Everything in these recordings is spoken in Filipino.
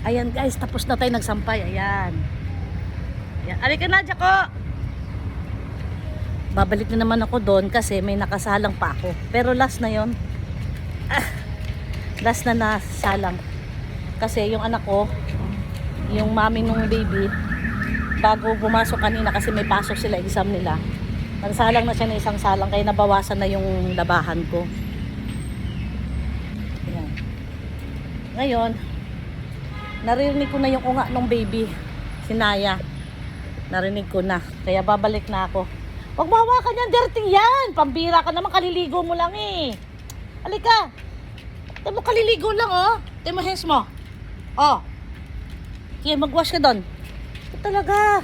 Ayan guys, tapos na tayo nagsampay. Ayan. Ayan. Alika na, Jacko. Babalik na naman ako doon kasi may nakasalang pa ako. Pero last na yon. Last na nasalang. Kasi yung anak ko, yung mami nung baby, bago pumasok kanina kasi may pasok sila, exam nila. Nagsalang na siya ng isang salang kaya nabawasan na yung labahan ko. Ayan. Ngayon, narinig ko na yung unga ng baby, si Naya. Narinig ko na, kaya babalik na ako. Huwag mo hawakan yan, dirty yan! Pambira ka naman, kaliligo mo lang eh. Halika! Ito mo kaliligo lang oh. Ito mo hands mo. Oh. Sige, mag-wash ka doon. Ito talaga.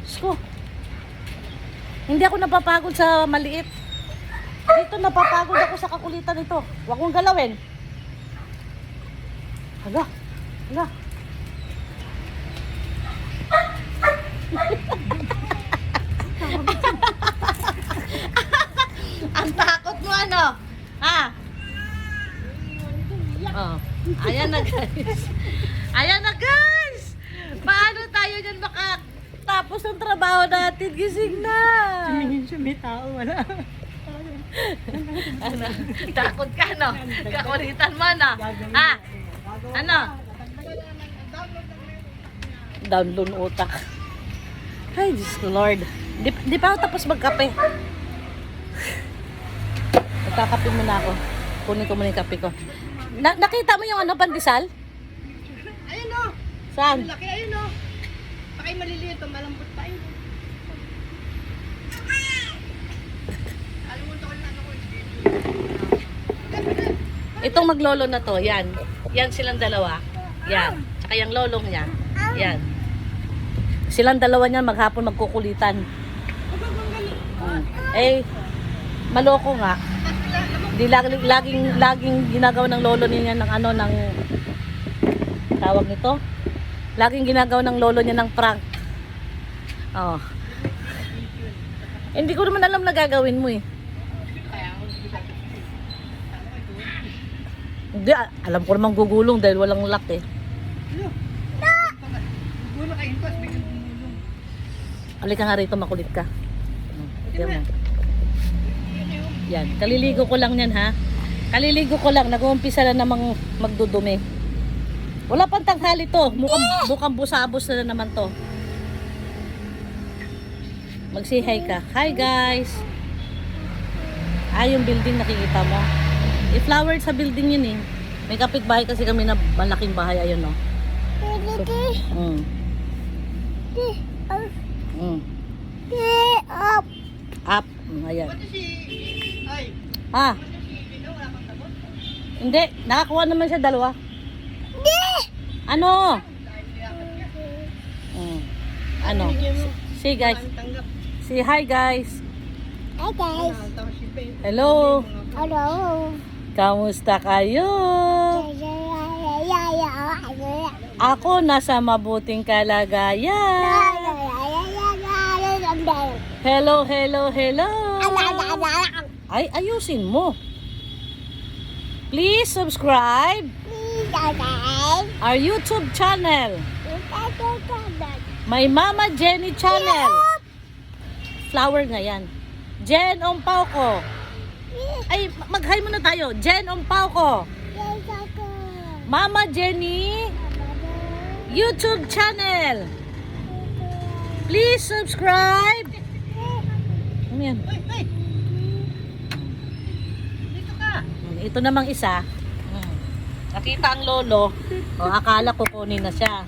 Sko. Hindi ako napapagod sa maliit. Dito napapagod ako sa kakulitan nito. Huwag mong galawin. Hala. Hala. Ang takot mo ano? Ha? Oh. Ayan na guys. Ayan na guys. Paano tayo dyan makatapos ng trabaho natin? Gising na. Tumingin siya, may tao, wala. Ano? Takot ka no? Kakulitan mo no? Ha? Ano? Download utak. Ay, Diyos ko Lord. Di pa ako tapos magkape. Magkakape muna ako. Kunin ko muna yung kape ko. Nakita mo yung ano, pandesal? Ayun o. Saan? Laki, ayun o. Pakay maliliit o, malambot pa yun. Alimutan ko na ano ko. Itong maglolo na to, yan. Yan silang dalawa. Yan. Tsaka yung lolong niya. Yan. Silang dalawa niyan maghapon magkukulitan. Eh, maloko nga. Di laging ginagawa ng lolo niya ng ano, ng tawag nito. Laging ginagawa ng lolo niya ng prank. Oh. Hindi ko naman alam na gagawin mo eh. Hindi, alam ko naman gugulong dahil walang lock eh. Gulo kayo, pas, bigyan gumulong. Halika nga rito, makulit ka. Tignan mo. Yan, kaliligo ko lang yan ha. Kaliligo ko lang, nag-uumpisa na namang magdudumi. Wala pang tanghali to, mukhang busabos na naman to. Mag-say hi ka. Hi guys! Yung building nakikita mo. I-flower sa building yun eh. May kapitbahay kasi kami na malaking bahay, ayun no. Up. Ayan. Ay, Ha? Hindi, nakakuha naman siya dalawa. Ano? Ano? Say guys. tanggap. Say hi guys. Hi guys. Tapos si Ben. Hello. Hello. Kamusta kayo? Ako nasa mabuting kalagayan. Hello, hello, hello. Ay, ayusin mo. Please subscribe our YouTube channel. My Mama Jenny channel. Flower nga yan. Jen Ompauco. Ay, mag-hi muna tayo. Jen Ompauco. Mama Jenny YouTube channel. Please subscribe. Ano yan? Ay! Dito ka! Ito namang isa. Nakita ang lolo. O, akala ko kunin na siya.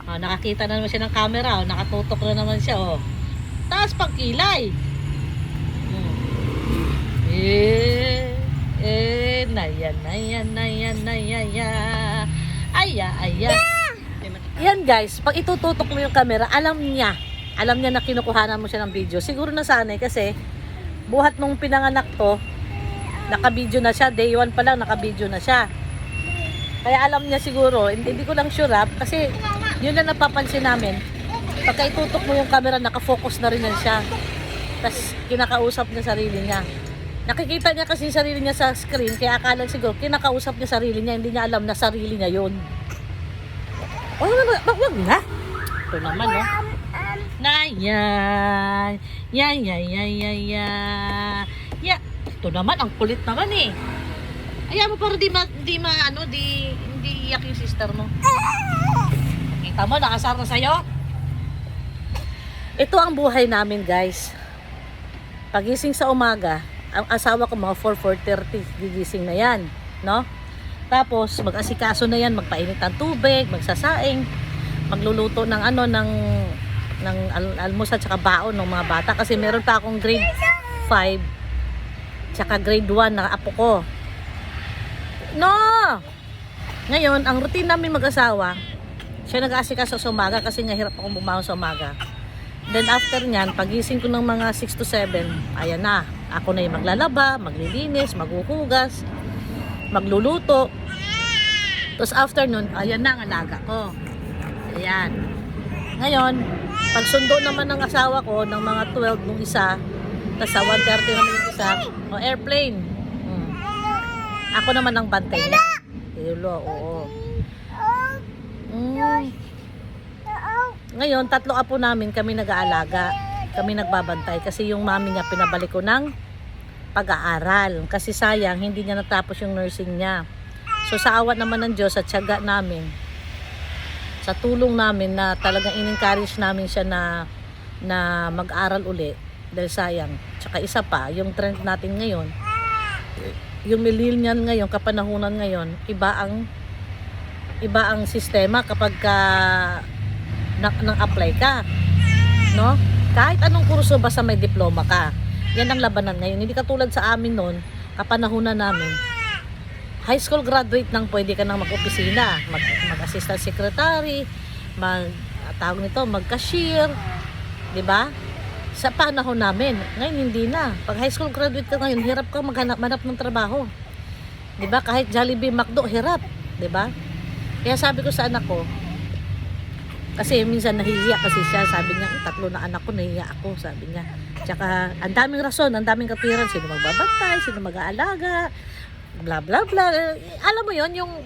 O, nakakita na naman siya ng camera. O, nakatutok na naman siya. O. Taas pang kilay. Naya. Aya. Yan guys, pag itututok mo yung camera, alam niya na kinukuhanan mo siya ng video. Siguro nasanay kasi buhat nung pinanganak to, naka-video na siya. Day 1 pa lang, naka-video na siya. Kaya alam niya siguro, hindi ko lang sure kasi yun lang napapansin namin. Pagka itutok mo yung camera, naka-focus na rin yan siya. Tapos kinakausap niya sarili niya. Nakikita niya kasi yung sarili niya sa screen, kaya akala siguro kinakausap niya sarili niya, hindi niya alam na sarili niya yun. Wag na. Ito naman, no? Na, yan. Ya. Ito naman, ang kulit naman eh. Ayaw mo para di iyak yung sister mo. Kita mo, nakasar na sa'yo. Ito ang buhay namin, guys. Pagising sa umaga, ang asawa ko mga 4:30 gigising na yan, no? Tapos mag-asikaso na yan, magpainit ng tubig, magsasaing, magluluto ng almusal at baon ng mga bata kasi meron pa akong grade 5 tsaka grade 1 na apo ko. No! Ngayon, ang routine namin mag-asawa, siya nag-aasikaso sa umaga kasi nga hirap akong bumangon sa umaga. Then after nyan, pagising ko ng mga 6 to 7, ayan na, ako na yung maglalaba, maglilinis, maghuhugas, magluluto. Tapos after nun, ayan na ang alaga ko. Ayan. Ngayon, pagsundo naman ng asawa ko ng mga 12 nung isa, tapos sa 1:30 naman yung isa, airplane. Ako naman ang bantay niya. Oo. Ngayon, 3 apo namin kami nag-aalaga. Kami nagbabantay kasi yung mami niya pinabalik ko ng pag-aaral. Kasi sayang, hindi niya natapos yung nursing niya. So sa awat naman ng Diyos at tiyaga namin, sa tulong namin na talagang in-encourage namin siya na mag-aral uli dahil sayang. Tsaka isa pa, yung trend natin ngayon, yung millennial ngayon, kapanahunan ngayon, iba ang sistema kapag nang-apply ka, no? Kahit anong kurso basta may diploma ka. Yan ang labanan ngayon. Hindi katulad sa amin noon, kapanahunan namin. High school graduate nang pwede ka nang mag-opisina, mag-assistant secretary, mag-cashier, 'di ba? Sa panahon namin, ngayon hindi na. Pag high school graduate ka ngayon, hirap ka maghanap ng trabaho. 'Di ba? Kahit Jollibee, McDo, hirap, 'di ba? Kaya sabi ko sa anak ko, kasi minsan nahihiya kasi siya, sabi niya, 3 na anak ko, nahihiya ako, sabi niya. Tsaka, ang daming rason, ang daming katwiran, sino magbabantay, sino mag-aalaga, bla bla bla. Alam mo yon, yung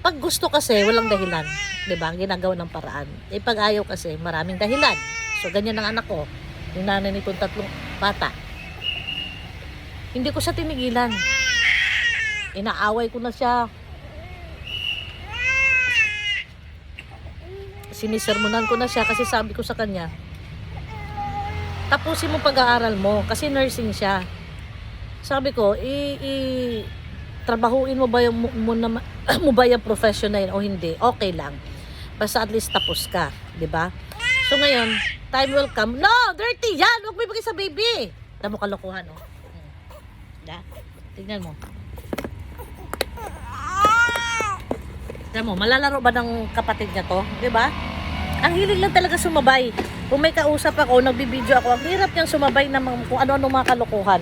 pag gusto kasi, walang dahilan. Diba? Ginagawa ng paraan. Pag ayaw kasi, maraming dahilan. So, ganyan ang anak ko, yung nanay nitong 3 bata. Hindi ko siya tinigilan. Inaaway ko na siya. Sinisermonan ko na siya kasi sabi ko sa kanya, tapusin mo pag-aaral mo kasi nursing siya. Sabi ko, trabahuin mo ba yung mo ba yung profession na yun o hindi? Okay lang. Basta at least tapos ka, 'di ba? So ngayon, time will come. No, dirty 'yan. Huwag mo ibigay sa baby. Tamo kalokohan, no. Tingnan mo. Tingnan mo, malalaro ba ng kapatid niya to? 'Di ba? Ang hilig lang talaga sumabay. Kung may kausap ako, nagbibideo ako, ang hirap niyang sumabay na kung ano-ano mga kalokohan.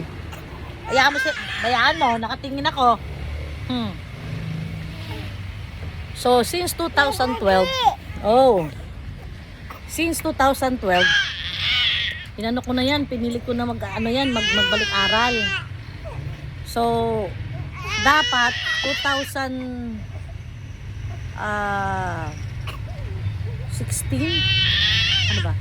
Bayaan mo, nakatingin ako. So, since 2012, inano ko na yan, pinili ko na magbalik aral. So, dapat 16? Ano ba?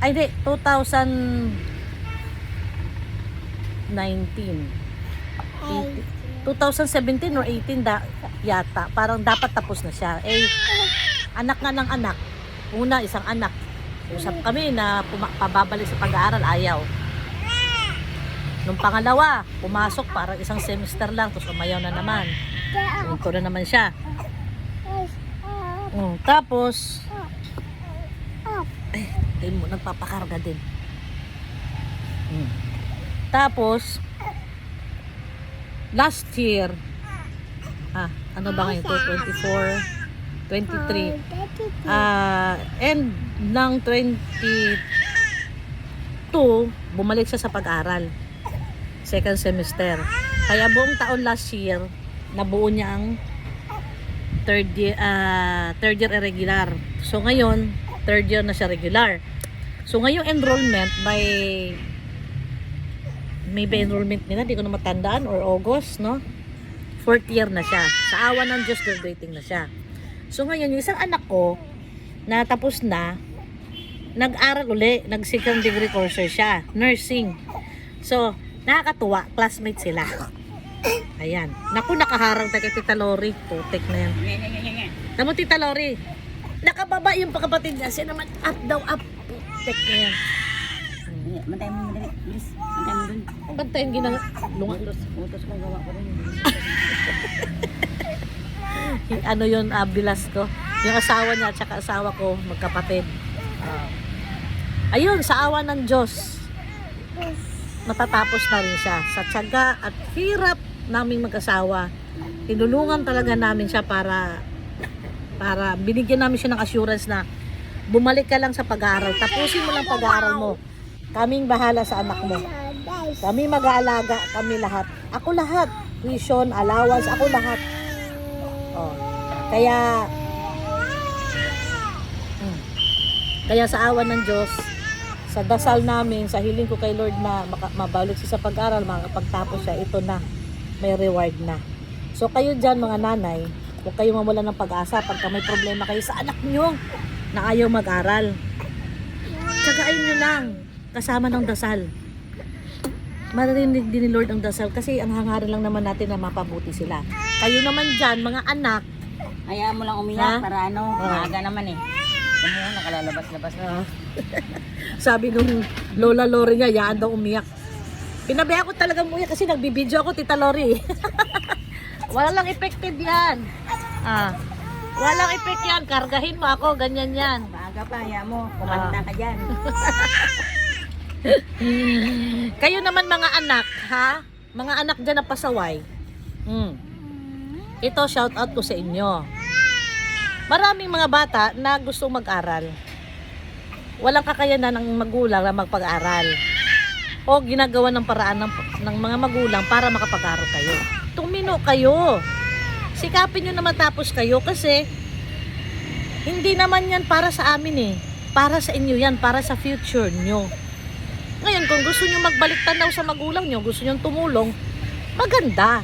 Ay, di, 2017 or 18 yata. Parang dapat tapos na siya. Anak nga ng anak. Una, isang anak. Usap kami na pababalik sa pag-aaral, ayaw. Nung pangalawa, pumasok parang isang semester lang, tapos umayaw na naman. Ito na naman siya. Tapos, nagpapakarga din. Tapos, last year, ano ba ngayon ito? 24, 23, end ng 22, bumalik siya sa pag-aral. Second semester. Kaya buong taon last year, nabuo niya ang third year irregular. So ngayon, third year na siya regular. So ngayong enrollment by maybe enrollment nila, di ko na matandaan, or August, no? 4th year na siya. Sa awa ng Diyos, graduating na siya. So ngayon, yung isang anak ko, na tapos na, nag-aral uli, nag-second degree course siya, nursing. So, nakakatuwa, classmate sila. Ayan. Naku, nakaharang tayo kay Tita Lori. Putik na yan. Tama, Tita Lori. Nakababa yung pagkapatid niya. Siya naman, up daw, up. Putik na yan. Mantay mo madali. Bilis. Mantay mo dun. Ang bantayan ginang... Utos ko gawa ko rin. Ano yun, bilas ko. Yung asawa niya at saka asawa ko, magkapatid. Ayun, sa awa ng Diyos, matatapos na rin siya. Sa tiyaga at hirap naming mag-asawa, tinulungan talaga namin siya para binigyan namin siya ng assurance na bumalik ka lang sa pag-aaral. Tapusin mo lang pag-aaral mo. Kaming bahala sa anak mo. Kami mag-aalaga, kami lahat. Ako lahat. Tuition, allowance, ako lahat. Oh. Kaya sa awa ng Diyos, sa dasal namin, sa hiling ko kay Lord na mabalik siya sa pag-aral, makapagtapos siya, ito na, may reward na. So kayo dyan mga nanay, huwag kayo mawala ng pag-asa pagka may problema kayo sa anak nyo na ayaw mag-aral. Tsagain nyo lang, kasama ng dasal. Maririnig din ni Lord ang dasal kasi ang hangarin lang naman natin na mapabuti sila. Kayo naman dyan, mga anak, Hayaan mo lang umiyak Ha? para maaga naman eh. Ano yun, nakalalabas-labas na. sabi nung Lola Lori niya, yaan daw umiyak. Pinabayaan ko talaga umiyak kasi nagbibideo ako, Tita Lori. Walang effective yan. Walang effect yan. Kargahin mo ako, ganyan yan. Maaga pa, hayaan mo. Kumanta ka dyan. Kayo naman mga anak, ha? Mga anak dyan na pasaway. Ito, shout out ko sa inyo. Maraming mga bata na gusto mag-aral. Walang kakayanan ng magulang na magpag-aral. O ginagawa ng paraan ng mga magulang para makapag-aral kayo. Tumino kayo. Sikapin nyo na matapos kayo kasi hindi naman yan para sa amin eh. Para sa inyo yan, para sa future nyo. Ngayon, kung gusto nyo magbalik tanaw sa magulang nyo, gusto nyo tumulong, maganda.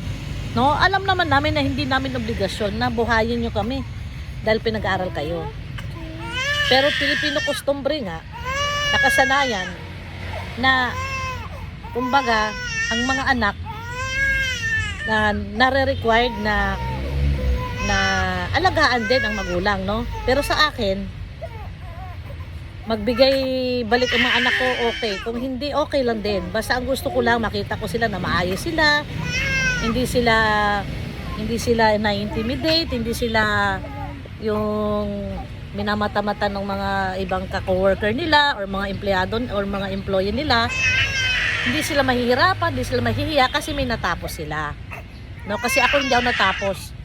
No? Alam naman namin na hindi namin obligasyon na buhayin nyo kami dahil pinag-aaral kayo. Pero Pilipino customary nga, nakasanayan na kumbaga, ang mga anak na nare-required na alagaan din ang magulang, no? Pero sa akin, magbigay balik ang mga anak ko, okay. Kung hindi, okay lang din. Basta ang gusto ko lang, makita ko sila na maayos sila, hindi sila na-intimidate, hindi sila yung minamata-mata ng mga ibang ka-coworker nila or mga empleyado or mga employee nila. Hindi sila mahihirapan, hindi sila mahihiya kasi may natapos sila. No, kasi ako hindi ako natapos.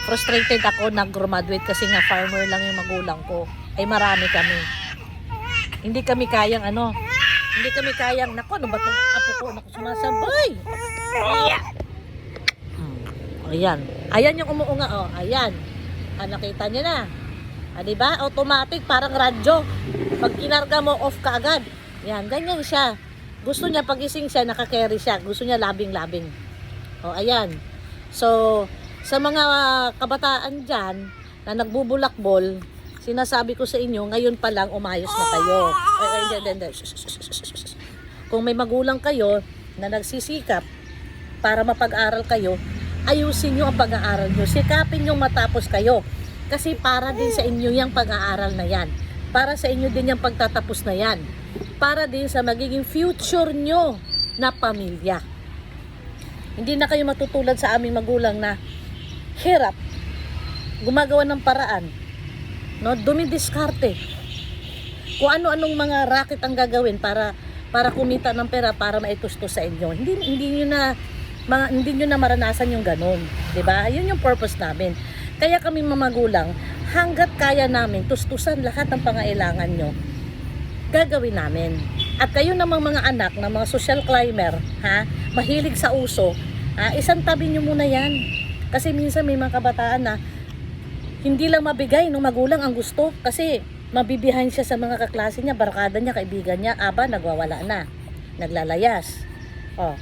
Frustrated ako, nag-graduate kasi nga farmer lang yung magulang ko. Ay marami kami. Hindi kami kayang naku, ano ba itong apo ko? Naku, sumasabay. Ayan. Ayan yung umuunga, oh. Ayan. Nakita niyo na. Diba? Automatic, parang radyo. Pag kinarga mo, off ka agad. Yan, ganyan siya. Gusto niya, pagising siya, nakakerry siya. Gusto niya labing-labing. Ayan. So, sa mga kabataan dyan, na nagbubulakbol, sinasabi ko sa inyo, ngayon pa lang umayos na kayo. Kung may magulang kayo na nagsisikap para mapag-aral kayo, ayusin nyo ang pag-aaral nyo. Sikapin nyo matapos kayo. Kasi para din sa inyo yung pag-aaral na yan. Para sa inyo din yung pagtatapos na yan. Para din sa magiging future nyo na pamilya. Hindi na kayo matutulad sa aming magulang na hirap, gumagawa ng paraan, no, dumidiskarte. Kung ano-anong mga racket ang gagawin para kumita ng pera para maitustos sa inyo. Hindi niyo na maranasan yung ganun, 'di ba? Yun yung purpose namin. Kaya kami mamagulang, hangga't kaya namin tustusan lahat ng pangailangan nyo, gagawin namin. At kayo namang mga anak na mga social climber, mahilig sa uso, isang tabi nyo muna yan. Kasi minsan may mga kabataan na hindi lang mabigay ng magulang ang gusto kasi mabibihan siya sa mga kaklase niya, barkada niya, kaibigan niya, nagwawala na, naglalayas. Oh.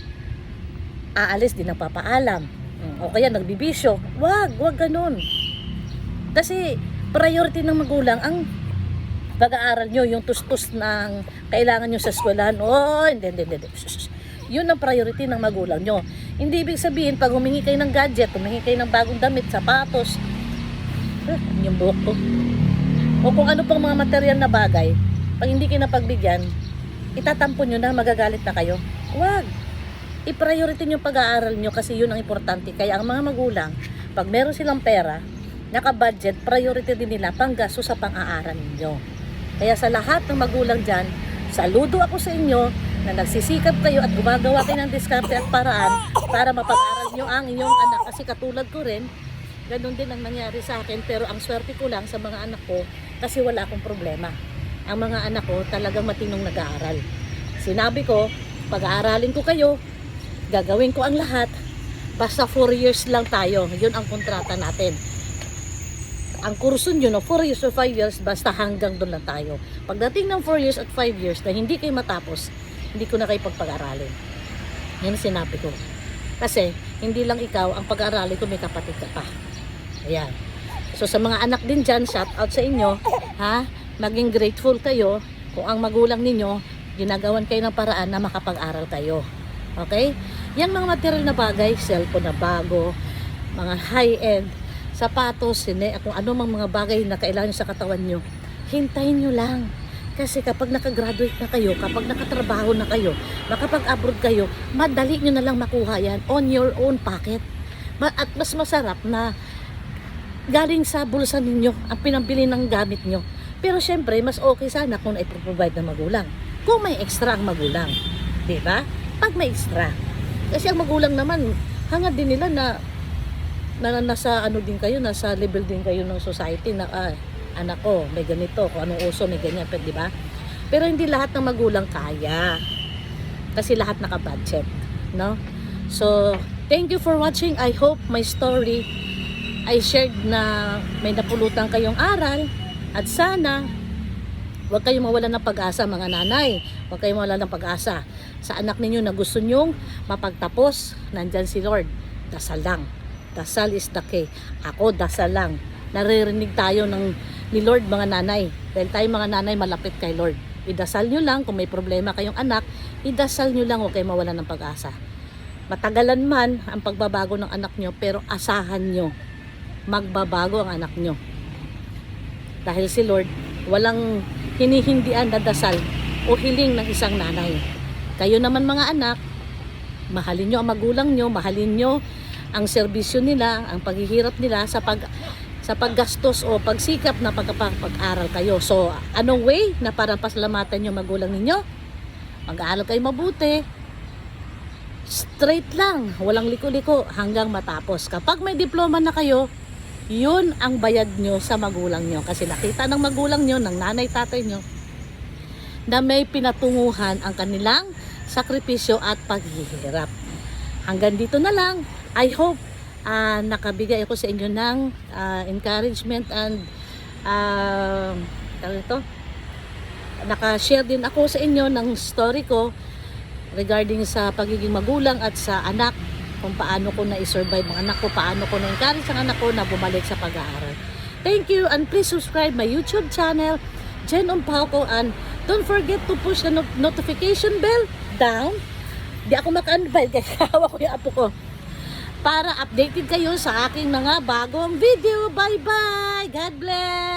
Aalis din ng papaalam. O kaya nagbibisyo. Wag ganun. Kasi priority ng magulang ang pag-aaral nyo, yung tustos ng kailangan nyo sa eskwelahan. Hindi. Yun ang priority ng magulang nyo. Hindi ibig sabihin, pag humingi kayo ng gadget, humingi kayo ng bagong damit, sapatos, yung buhok ko. O kung ano pang mga material na bagay, pag hindi kayo napagbigyan, itatampon nyo na, magagalit na kayo. Wag. I-priority nyo pag-aaral nyo kasi yun ang importante. Kaya ang mga magulang, pag meron silang pera, naka-budget, priority din nila panggasto sa pang-aaral nyo. Kaya sa lahat ng magulang dyan, saludo ako sa inyo na nagsisikap kayo at gumagawa kayo ng diskarte at paraan para mapag-aral nyo ang inyong anak. Kasi katulad ko rin, ganun din ang nangyari sa akin. Pero ang swerte ko lang sa mga anak ko kasi wala akong problema. Ang mga anak ko talagang matinong nag-aaral. Sinabi ko, pag-aaralin ko kayo, gagawin ko ang lahat, basta 4 years lang tayo. Yun ang kontrata natin. Ang kurso nyo, 4 years or 5 years, basta hanggang doon lang tayo. Pagdating ng 4 years at 5 years na hindi kayo matapos, hindi ko na kayo pagpag-aralin. Yan ang sinabi ko. Kasi, hindi lang ikaw ang pag-aralin ko, may kapatid ka pa. Ayan. So, sa mga anak din dyan, shout out sa inyo, ha? Maging grateful kayo kung ang magulang ninyo, ginagawan kayo ng paraan na makapag-aral kayo. Okay? Yang mga material na bagay, cellphone na bago, mga high-end, sapatos, kung ano mang mga bagay na kailangan sa katawan nyo, hintayin nyo lang. Kasi kapag nakagraduate na kayo, kapag nakatrabaho na kayo, makapag-abroad kayo, madali nyo na lang makuha yan on your own pocket. At mas masarap na galing sa bulsa ninyo ang pinambili ng gamit nyo. Pero syempre, mas okay sana kung i-provide ng magulang. Kung may extra ang magulang. Diba? Pag may extra. Kasi ang magulang naman, hangad din nila na nasa ano din kayo, nasa level din kayo ng society na anak ko, may ganito, kung anong uso, may ganyan, di ba? Pero hindi lahat ng magulang kaya. Kasi lahat naka-budget, no? So, thank you for watching. I hope my story I shared na may napulutan kayong aral at sana huwag kayong mawalan ng pag-asa mga nanay. Huwag kayong mawalan ng pag-asa sa anak ninyo na gusto nyong mapagtapos. Nandyan si Lord. Dasal lang. Dasal is the key. Ako, dasal lang. Naririnig tayo ni Lord mga nanay. Dahil tayo mga nanay malapit kay Lord. Idasal nyo lang kung may problema kayong anak. Idasal nyo lang, huwag kayong mawalan ng pag-asa. Matagalan man ang pagbabago ng anak nyo, pero asahan nyo. Magbabago ang anak nyo. Dahil si Lord, walang hinihindian na dasal o hiling ng isang nanay. Kayo naman mga anak, mahalin nyo ang magulang nyo, mahalin nyo ang serbisyo nila, ang paghihirap nila sa paggastos o pagsikap na pag-aral kayo. So, anong way na para pasalamatan nyo magulang ninyo? Mag-aaral kayo mabuti. Straight lang, walang liko-liko hanggang matapos. Kapag may diploma na kayo, yun ang bayad nyo sa magulang nyo. Kasi nakita ng magulang nyo, ng nanay, tatay nyo, na may pinatunguhan ang kanilang sakripisyo at paghihirap. Hanggang dito na lang. I hope nakabigay ako sa inyo ng encouragement and nakashare din ako sa inyo ng story ko regarding sa pagiging magulang at sa anak, kung paano ko na-survive ang anak ko, paano ko na-encourage ang anak ko na bumalik sa pag-aaral. Thank you, and please subscribe my YouTube channel, Jen Umpauco, and don't forget to push the notification bell down. Di ako maka-unbite kasi hawak ko yung apo ko. Para updated kayo sa aking mga bagong video. Bye-bye! God bless!